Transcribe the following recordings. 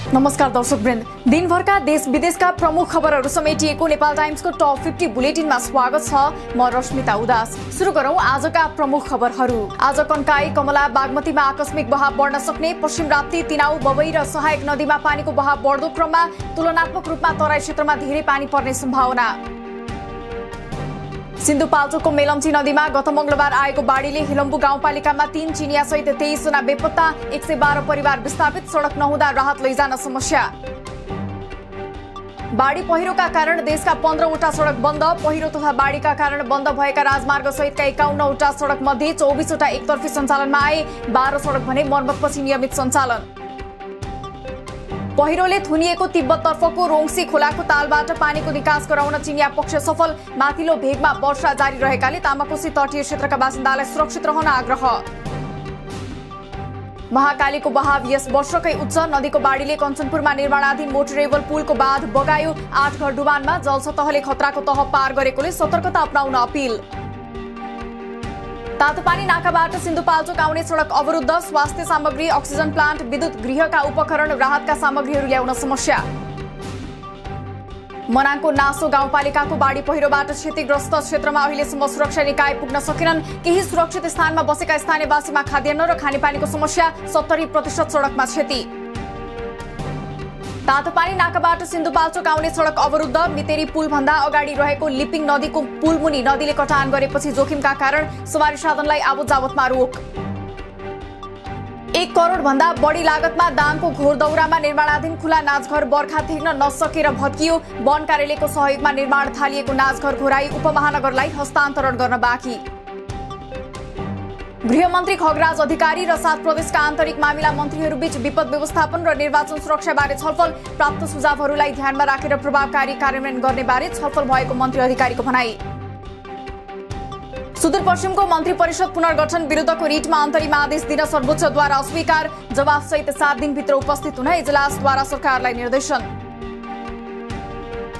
नमस्कार दर्शकवृन्द, दिनभरका देश विदेशका प्रमुख खबरहरू समेटिएको नेपाल टाइम्सको टप 50 बुलेटिनमा स्वागत छ। म रश्मिता उदास। सुरु गरौं आजका प्रमुख खबरहरू। आज कन्काई, कमला, बागमतीमा आकस्मिक बहाव बढ्न सक्ने, पश्चिम राप्ती, तिनाउ, बबई र सहायक नदीमा पानीको बहाव बढ्दो क्रममा तुलनात्मक रूपमा तराई क्षेत्रमा धेरै पानी पर्ने सम्भावना। सिन्धुपाल्चोकको मेलम्ची नदीमा गत मंगलबार आएको बाढीले हिलम्बु गाउँपालिकामा 3 चिनिया सहित 23 जना बेपत्ता, 112 परिवार विस्थापित, सडक नहुँदा राहत लैजान समस्या। बाढी पहिरोका कारण देशका 15वटा सडक बन्द। पहिरो तथा बाढीका कारण बन्द भएका राजमार्ग सहितका 51वटा सडक मध्ये 24वटा एकतर्फी सञ्चालनमा आए, 12 सडक भने मर्मतपछि नियमित सञ्चालन। पहिरोले थुनिएको तिब्बततर्फको रोङसी खोलाको तालबाट पानीको निकास गराउन चिनिया पक्ष सफल। माथिल्लो भेगमा वर्षा जारी रहेकाले तामाकोशी तटीय क्षेत्रका बासिन्दालाई सुरक्षित रहन आग्रह। महाकालीको बहाव यस वर्षकै उच्च। नदीको बाढीले कञ्चनपुरमा निर्माणाधीन मोटरेबल पुलको बाँध बगायो। 8 घर डुबानमा। जलसतहले खतराको तह पार गरेकोले सतर्कता अपनाउन अपिल। तातोपानी नाकाबाट सिन्धुपाल्चोक आउने सडक अवरुद्ध। स्वास्थ्य सामग्री, अक्सिजन प्लान्ट, विद्युत गृहका उपकरण, राहतका सामग्रीहरू ल्याउन समस्या। मनाङको नासो गाउँपालिकाको बाढी पहिरोबाट क्षतिग्रस्त क्षेत्रमा अहिलेसम्म सुरक्षा निकाय पुग्न सकेनन्। केही सुरक्षित स्थानमा बसेका स्थानीयवासीमा खाद्यान्न र खानेपानीको समस्या। 70% सडकमा क्षति। तातोपानी नाकाबाट सिन्धुपाल्चोक आउने सडक अवरुद्ध। मितेरी पुल भन्दा अगाडि रहेको लिपिङ नदीको पुलमुनि नदीले कटान गरेपछि जोखिमका कारण सवारी साधनलाई आवत जावतमा रोक। 1 करोड भन्दा बढी लागतमा दाङको घोरदौरामा निर्माणाधीन खुला नाचघर बर्खा थिर्न नसकेर भत्कियो। वन कार्यालयको सहयोगमा निर्माण थालिएको नाचघर घोराई उपमहानगरलाई हस्तान्तरण गर्न बाँकी। गृहमन्त्री खगराज अधिकारी र 7 प्रदेशका आन्तरिक मामिला मन्त्रीहरूबीच विपद व्यवस्थापन र निर्वाचन सुरक्षाबारे छलफल। प्राप्त सुझावहरूलाई ध्यानमा राखेर प्रभावकारी कार्यान्वयन गर्ने बारे छलफल भएको मन्त्री अधिकारीको भनाई। सुदूरपश्चिमको मन्त्री परिषद पुनर्गठन विरुद्धको रिटमा अन्तरिम आदेश दिन सर्वोच्चद्वारा अस्वीकार। जवाफसहित 7 दिनभित्र उपस्थित हुन इजलासद्वारा सरकारलाई निर्देशन।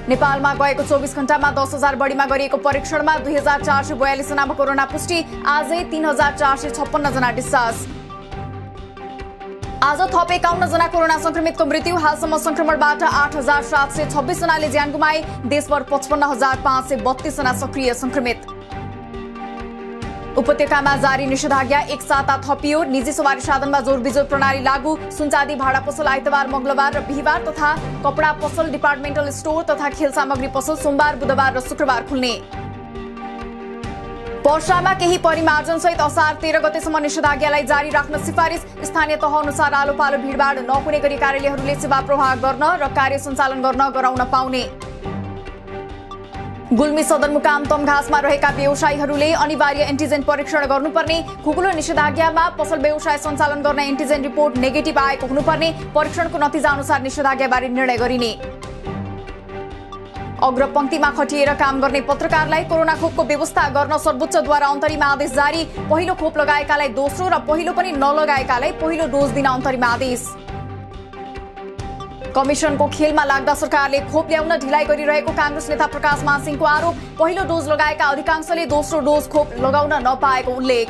नेपालमा गएको 24 घण्टामा 10,000 बढीमा गरिएको परीक्षणमा 2442 जनामा कोरोना पुष्टि। आजै 3456 जना डिस्चार्ज। आज थप 51 जना कोरोना संक्रमितको मृत्यु। हालसम्म संक्रमणबाट 8726 जनाले ज्यान गुमाए। देशभर 55532 जना सक्रिय संक्रमित। उपत्यकामा जारी निषेधाज्ञा एक साता थपियो। निजी सवारी साधनमा जोरबिजोर प्रणाली लागू। सुनचाँदी भाडा पसल आइतबार, मंगलबार र बिहीबार तथा कपडा पसल, डिपार्टमेन्टल स्टोर तथा खेल सामग्री पसल सोमबार, बुधबार र शुक्रबार खुल्ने। पर्सामा केही परिमार्जन सहित असार 13 गतेसम्म निषेधाज्ञालाई जारी राख्न सिफारिस। स्थानीय तह अनुसार आलोपालो भीडभाड नहुने गरी कार्यालयहरूले सेवा प्रवाह गर्न र कार्य सञ्चालन गर्न गराउन पाउने। गुल्मी सदरमुकाम तमघासमा रहेका व्यवसायीहरूले अनिवार्य एन्टिजेन परीक्षण गर्नुपर्ने। खुकुलो निषेधाज्ञामा पसल व्यवसाय सञ्चालन गर्न एन्टिजेन रिपोर्ट नेगेटिभ आएको हुनुपर्ने। परीक्षणको नतिजा अनुसार निषेधाज्ञाबारे निर्णय गरिने। अग्रपंक्तिमा खटिएर काम गर्ने पत्रकारलाई कोरोना खोपको व्यवस्था गर्न सर्वोच्चद्वारा अन्तरिम आदेश जारी। पहिलो खोप लगाएकालाई दोस्रो र पहिलो पनि नलगाएकालाई पहिलो डोज दिन अन्तरिम आदेश। कमिसनको खेलमा लाग्दा सरकारले खोप ल्याउन ढिलाइ गरिरहेको कांग्रेस नेता प्रकाश मान सिंहको आरोप। पहिलो डोज लगाएका अधिकांशले दोस्रो डोज खोप लगाउन नपाएको उल्लेख।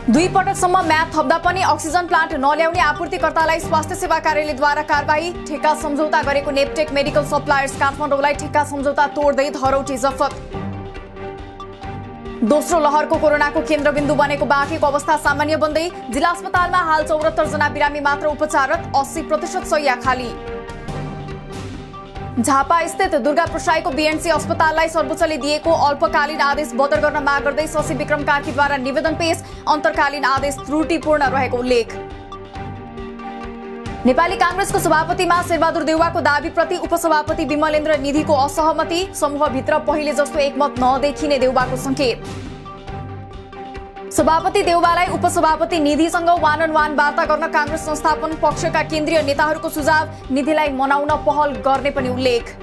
2 पटकसम्म म्याद थप्दा पनि अक्सिजन प्लान्ट नल्याउने आपूर्तिकर्तालाई स्वास्थ्य सेवा कार्यालयद्वारा कारबाही। ठेक्का सम्झौता गरेको नेपटेक मेडिकल सप्लायर्स काठमाडौँलाई ठेक्का सम्झौता तोड्दै धरौटी जफत। दोस्रो लहरको कोरोनाको केन्द्रबिन्दु बनेको बाँकेको अवस्था सामान्य बन्दै। जिल्ला अस्पतालमा हाल 74 जना बिरामी मात्र उपचाररत। 80% शैय्या खाली। झापा स्थित दुर्गा प्रसाईको बीएनसी अस्पताललाई सर्वोच्चले दिएको अल्पकालीन आदेश बदर गर्न माग गर्दै शशि विक्रम कार्कीद्वारा निवेदन पेश। अन्तर्कालीन आदेश त्रुटिपूर्ण रहेको उल्लेख। नेपाली कांग्रेसको सभापतिमा शेरबहादुर देउवाको दाबीप्रति उपसभापति विमलेन्द्र निधिको असहमति। समूहभित्र पहिले जस्तो एकमत नदेखिने देउवाको संकेत। सभापति देउवालाई उपसभापति निधिसँग वान अन वान वार्ता गर्न कांग्रेस संस्थापन पक्षका केन्द्रीय नेताहरूको सुझाव। निधिलाई मनाउन पहल गर्ने पनि उल्लेख।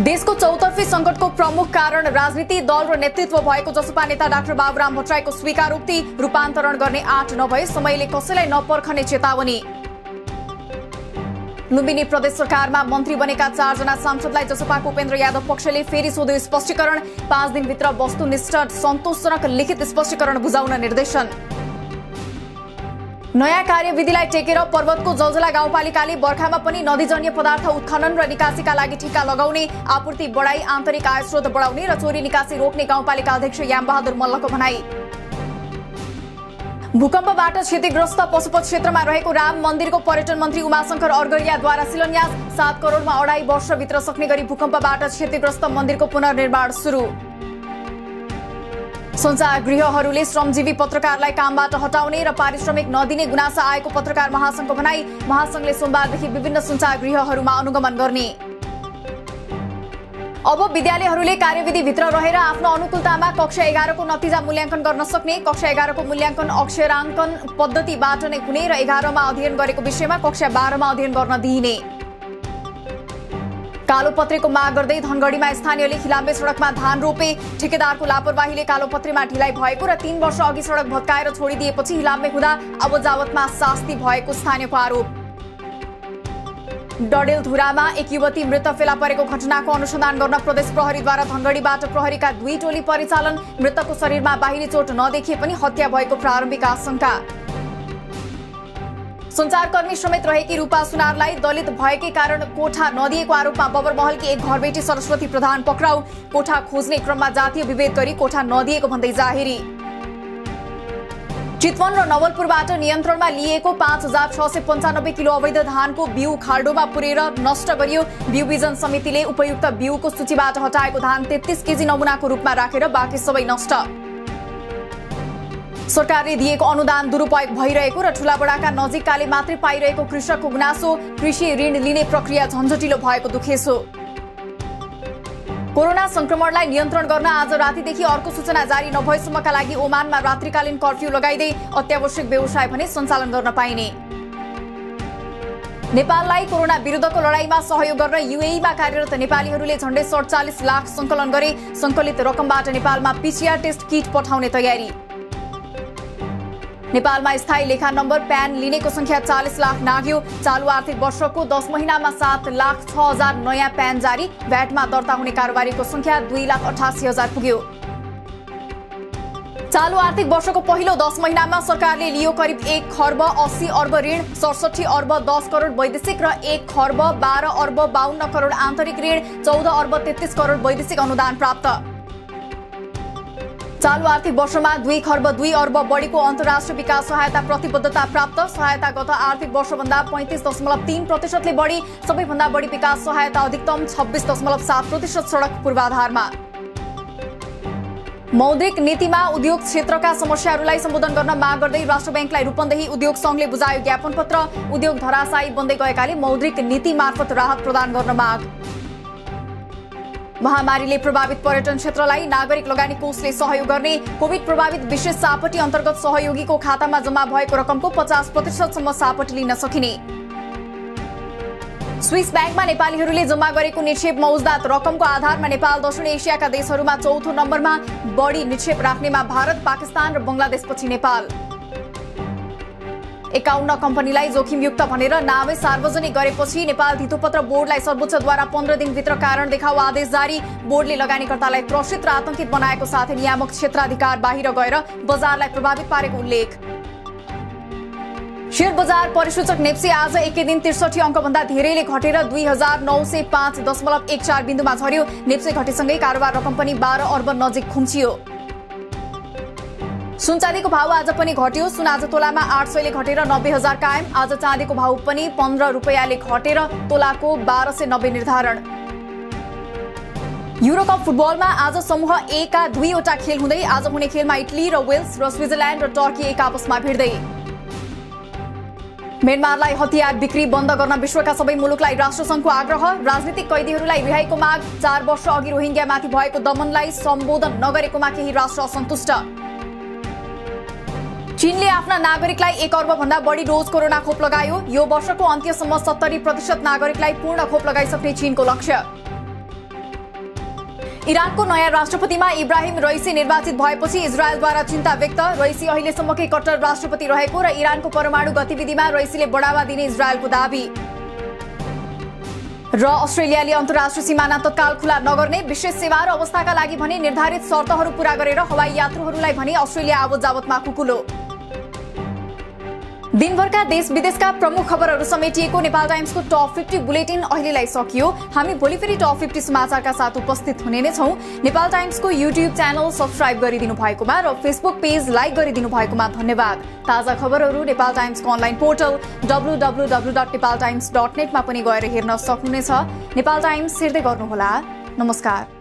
देशको चौतर्फी संकटको प्रमुख कारण राजनीति, दल र नेतृत्व भएको जसपा नेता डाक्टर बाबुराम भट्टराईको स्वीकारोक्ति। रूपान्तरण गर्ने आँट नभए समयले कसैलाई नपर्खने चेतावनी। लुम्बिनी प्रदेश सरकारमा मन्त्री बनेका 4 जना सांसदलाई जसपाको उपेन्द्र यादव पक्षले फेरि सोध्यो स्पष्टीकरण। 5 दिनभित्र वस्तुनिष्ठ सन्तोषजनक लिखित स्पष्टीकरण बुझाउन निर्देशन। नयाँ कार्यविधिलाई टेकेर पर्वतको जलजला गाउँपालिकाले बर्खामा पनि नदीजन्य पदार्थ उत्खनन र निकासीका लागि ठेक्का लगाउने, आपूर्ति बढाई, आन्तरिक आय स्रोत बढाउने र चोरी निकासी रोक्ने गाउँपालिका अध्यक्ष यामबहादुर मल्लको भनाई। भूकम्पबाट क्षतिग्रस्त पशुपत क्षेत्रमा रहेको राम मन्दिरको पर्यटन मन्त्री उमाशंकर अर्गरियाद्वारा शिलान्यास। 7 करोडमा 2.5 वर्षभित्र सक्ने गरी भूकम्पबाट क्षतिग्रस्त मन्दिरको पुनर्निर्माण सुरु। सञ्चार गृहहरूले श्रमजीवी पत्रकारलाई कामबाट हटाउने र पारिश्रमिक नदिने गुनासो आएको पत्रकार महासंघको भनाई। महासंघले सोमबारदेखि विभिन्न सञ्चार गृहहरूमा अनुगमन गर्ने। अब विद्यालयहरूले कार्यविधिभित्र रहेर आफ्नो अनुकूलतामा कक्षा 11 को नतिजा मूल्याङ्कन गर्न सक्ने। कक्षा 11 को मूल्याङ्कन अक्षराङ्कन पद्धतिबाट नै हुने र 11 मा अध्ययन गरेको विषयमा कक्षा 12 मा अध्ययन गर्न दिइने। कालोपत्रेको माग गर्दै धनगढीमा स्थानीयले खिलाम्बे सडकमा धान रोपे। ठेकेदारको लापरवाहीले कालोपत्रेमा ढिलाइ भएको र 3 वर्ष अघि सडक भत्काएर छोडिदिएपछि हिलाम्बे हुँदा अब जावतमा शास्ति भएको स्थानीयको आरोप। डडेलधुरामा एक युवती मृत फेला परेको घटनाको अनुसन्धान गर्न प्रदेश प्रहरीद्वारा धनगढीबाट प्रहरीका 2 टोली परिचालन। मृतकको शरीरमा बाहिरी चोट नदेखिए पनि हत्या भएको प्रारम्भिक आशंका। सञ्चारकर्मी समेत रहेकी रूपा सुनारलाई दलित भएकै कारण कोठा नदिएको आरोपमा बबरमहलकी एक घरबेटी सरस्वती प्रधान पक्राउ। कोठा खोज्ने क्रममा जातीय विभेद गरी कोठा नदिएको भन्दै जाहेरी। चितवन र नवलपुरबाट नियन्त्रणमा लिएको 5695 किलो अवैध धानको बिउ खाल्डोमा पुरेर नष्ट गरियो। बिउ बिजन समितिले उपयुक्त बिउको सूचीबाट हटाएको धान 33 केजी नमुनाको रूपमा राखेर बाँकी सबै नष्ट। सरकारले दिएको अनुदान दुरुपयोग भइरहेको र ठूलाबडाका नजिककाले मात्रै पाइरहेको कृषकको गुनासो। कृषि ऋण लिने प्रक्रिया झन्झटिलो भएको दुखेसो। कोरोना संक्रमणलाई नियन्त्रण गर्न आज रातिदेखि अर्को सूचना जारी नभएसम्मका लागि ओमानमा रात्रिकालीन कर्फ्यू लगाइदै अत्यावश्यक व्यवसाय भने सञ्चालन गर्न पाइने। नेपाललाई कोरोना विरुद्धको लडाईँमा सहयोग गर्न युएईमा कार्यरत नेपालीहरूले झण्डै 47 लाख संकलन गरे। संकलित रकमबाट नेपालमा पीसीआर टेस्ट किट पठाउने तयारी। नेपालमा स्थायी लेखा नम्बर प्यान लिनेको संख्या 40 लाख नाग्यो। चालु आर्थिक वर्षको 10 महिनामा 7,06,000 नयाँ प्यान जारी। भ्याटमा दर्ता हुने कारोबारीको संख्या 2,88,000 पुग्यो। चालु आर्थिक वर्षको पहिलो 10 महिनामा सरकारले लियो करिब 1 खर्ब 80 अर्ब ऋण, 67 अर्ब 10 करोड वैदेशिक र 1 खर्ब 12 अर्ब 52 करोड आन्तरिक ऋण, 14 अर्ब 33 करोड वैदेशिक अनुदान प्राप्त। चालु आर्थिक वर्षमा 2 खर्ब 2 अर्ब बढीको अन्तर्राष्ट्रिय विकास सहायता प्रतिबद्धता प्राप्त। सहायता गत आर्थिक वर्षभन्दा 35.3% बढी। सबैभन्दा बढी विकास सहायता अधिकतम 26.7% सडक पूर्वाधारमा। मौद्रिक नीतिमा उद्योग क्षेत्रका समस्याहरूलाई सम्बोधन गर्न माग गर्दै राष्ट्र बैंकलाई रूपन्देही उद्योग संघले बुझायो ज्ञापन पत्र। उद्योग धराशायी बन्दै गएकाले मौद्रिक नीति मार्फत राहत प्रदान गर्न माग। महामारीले प्रभावित पर्यटन क्षेत्रलाई नागरिक लगानी कोषले सहयोग गर्ने। कोभिड प्रभावित विशेष सापटी अन्तर्गत सहयोगीको खातामा जम्मा भएको रकमको 50% सम्म सापटी लिन सकिने। स्विस बैंकमा नेपालीहरूले जम्मा गरेको निक्षेप मौजदात रकमको आधारमा नेपाल दक्षिण एसियाका देशहरूमा 4थो नम्बरमा। बढी निक्षेप राख्नेमा भारत, पाकिस्तान र बंगलादेशपछि नेपाल। 51 कम्पनीलाई जोखिमयुक्त भनेर नामै सार्वजनिक गरेपछि नेपाल धितोपत्र बोर्डलाई सर्वोच्चद्वारा 15 दिनभित्र कारण देखाउ आदेश जारी। बोर्डले लगानीकर्तालाई त्रसित र आतंकित बनाएको साथै नियामक क्षेत्राधिकार बाहिर गएर बजारलाई प्रभावित पारेको उल्लेख। शेयर बजार परिसूचक नेप्सी आज एकै दिन 63 अङ्कभन्दा धेरैले घटेर 2905.14 बिन्दुमा झर्यो। नेप्सी घटेसँगै कारोबार रकम पनि 12 अर्ब नजिक खुम्चियो। सुन चाँदीको भाव आज पनि घट्यो। सुन आज तोलामा 800 ले घटेर 90,000 कायम। आज चाँदीको भाव पनि 15 रुपैयाँले घटेर तोलाको 1290 निर्धारण। युरोकप फुटबलमा आज समूह ए का 2 वटा खेल हुँदै। आज हुने खेलमा इटली र वेल्स र स्विजरल्यान्ड र टर्की एक आपसमा भिड्दै। म्यानमारलाई हतियार बिक्री बन्द गर्न विश्वका सबै मुलुकलाई राष्ट्रसङ्घको आग्रह। राजनीतिक कैदीहरूलाई रिहाईको माग। 4 वर्ष अघि रोहिङ्ग्यामाथि भएको दमनलाई सम्बोधन नगरेकोमा केही राष्ट्र असन्तुष्ट। चीनले आफ्ना नागरिकलाई 1 अर्ब भन्दा बढी डोज कोरोना खोप लगायो। यो वर्षको अन्त्यसम्म 70% नागरिकलाई पूर्ण खोप लगाइसक्ने चीनको लक्ष्य। इरानको नयाँ राष्ट्रपतिमा इब्राहिम रइसी निर्वाचित भएपछि इजरायलद्वारा चिन्ता व्यक्त। रइसी अहिलेसम्मकै कट्टर राष्ट्रपति रहेको र इरानको परमाणु गतिविधिमा रइसीले बढावा दिने इजरायलको दाबी। र अस्ट्रेलियाले अन्तर्राष्ट्रिय सीमाना तत्काल खुला नगर्ने। विशेष सेवा र अवस्थाका लागि भने निर्धारित शर्तहरू पूरा गरेर हवाई यात्रुहरूलाई भने अस्ट्रेलिया आवत जावतमा कुकुलो। दिनभरका देश विदेशका प्रमुख खबरहरू समेटिएको नेपाल टाइम्सको टप 50 बुलेटिन अहिलेलाई सकियो। हामी भोलि फेरि टप 50 समाचारका साथ उपस्थित हुने नै छौं। नेपाल टाइम्सको युट्युब च्यानल सब्स्क्राइब गरिदिनु भएकोमा र फेसबुक पेज लाइक गरिदिनु भएकोमा धन्यवाद। ताजा खबरहरू नेपाल टाइम्सको अनलाइन पोर्टल www.nepaltimes.net मा पनि गएर हेर्न सक्नुहुनेछ। नेपाल टाइम्स हेर्दै गर्नुहोला। नमस्कार।